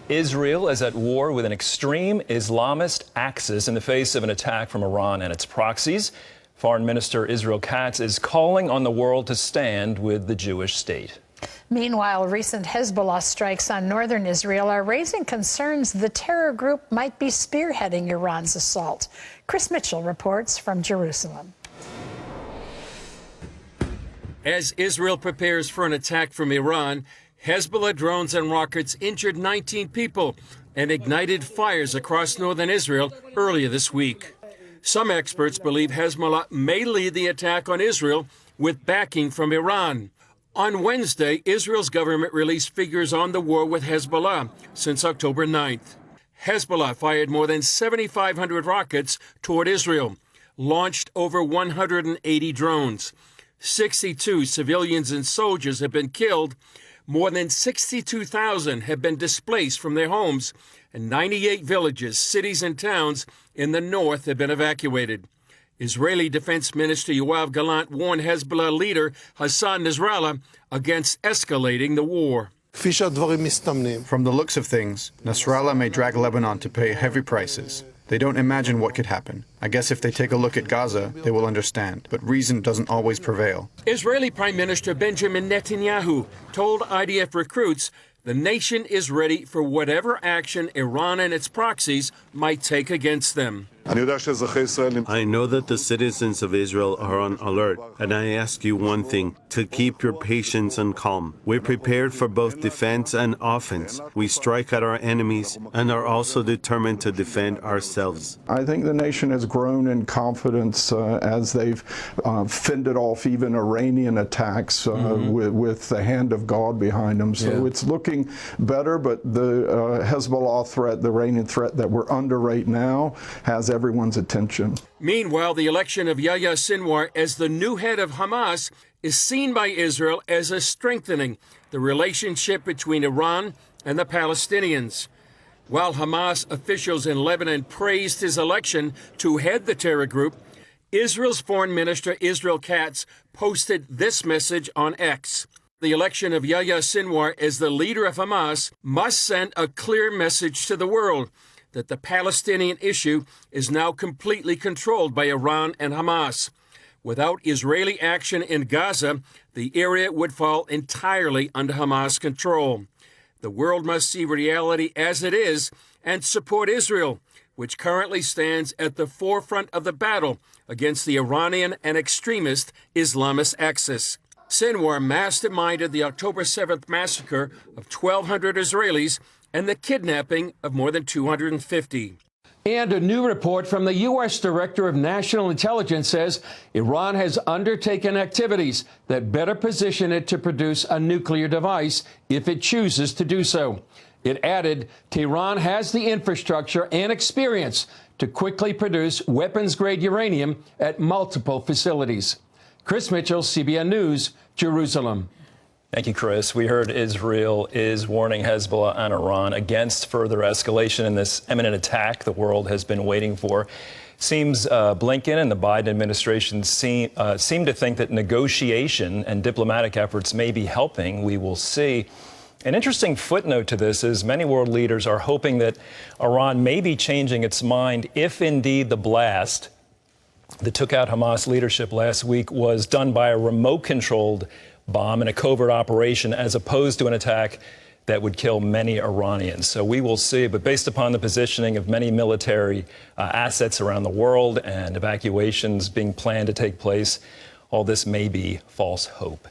Israel is at war with an extreme Islamist axis in the face of an attack from Iran and its proxies. Foreign Minister Israel Katz is calling on the world to stand with the Jewish state. Meanwhile, recent Hezbollah strikes on northern Israel are raising concerns the terror group might be spearheading Iran's assault. Chris Mitchell reports from Jerusalem. As Israel prepares for an attack from Iran, Hezbollah drones and rockets injured 19 people and ignited fires across northern Israel earlier this week. Some experts believe Hezbollah may lead the attack on Israel with backing from Iran. On Wednesday, Israel's government released figures on the war with Hezbollah since October 9th. Hezbollah fired more than 7,500 rockets toward Israel, launched over 180 drones. 62 civilians and soldiers have been killed. More than 62,000 have been displaced from their homes, and 98 villages, cities, and towns in the north have been evacuated. Israeli Defense Minister Yoav Gallant warned Hezbollah leader Hassan Nasrallah against escalating the war. From the looks of things, Nasrallah may drag Lebanon to pay heavy prices. They don't imagine what could happen. I guess if they take a look at Gaza, they will understand. But reason doesn't always prevail. Israeli Prime Minister Benjamin Netanyahu told IDF recruits the nation is ready for whatever action Iran and its proxies might take against them. I know that the citizens of Israel are on alert, and I ask you one thing, to keep your patience and calm. We're prepared for both defense and offense. We strike at our enemies and are also determined to defend ourselves. I think the nation has grown in confidence as they've fended off even Iranian attacks with the hand of God behind them. So it's looking better, but the Hezbollah threat, the Iranian threat that we're under right now, has everyone's attention. Meanwhile, the election of Yahya Sinwar as the new head of Hamas is seen by Israel as a strengthening the relationship between Iran and the Palestinians. While Hamas officials in Lebanon praised his election to head the terror group, Israel's Foreign Minister Israel Katz posted this message on X. The election of Yahya Sinwar as the leader of Hamas must send a clear message to the world that the Palestinian issue is now completely controlled by Iran and Hamas. Without Israeli action in Gaza, the area would fall entirely under Hamas control. The world must see reality as it is and support Israel, which currently stands at the forefront of the battle against the Iranian and extremist Islamist axis. Sinwar masterminded the October 7th massacre of 1,200 Israelis and the kidnapping of more than 250. And a new report from the U.S. Director of National Intelligence says Iran has undertaken activities that better position it to produce a nuclear device if it chooses to do so. It added, Tehran has the infrastructure and experience to quickly produce weapons-grade uranium at multiple facilities. Chris Mitchell, CBN News, Jerusalem. Thank you, Chris. We heard Israel is warning Hezbollah and Iran against further escalation in this imminent attack the world has been waiting for. Seems Blinken and the Biden administration seem to think that negotiation and diplomatic efforts may be helping. We will see. An interesting footnote to this is many world leaders are hoping that Iran may be changing its mind if indeed the blast that took out Hamas leadership last week was done by a remote-controlled bomb in a covert operation as opposed to an attack that would kill many Iranians. So we will see. But based upon the positioning of many military assets around the world and evacuations being planned to take place, all this may be false hope.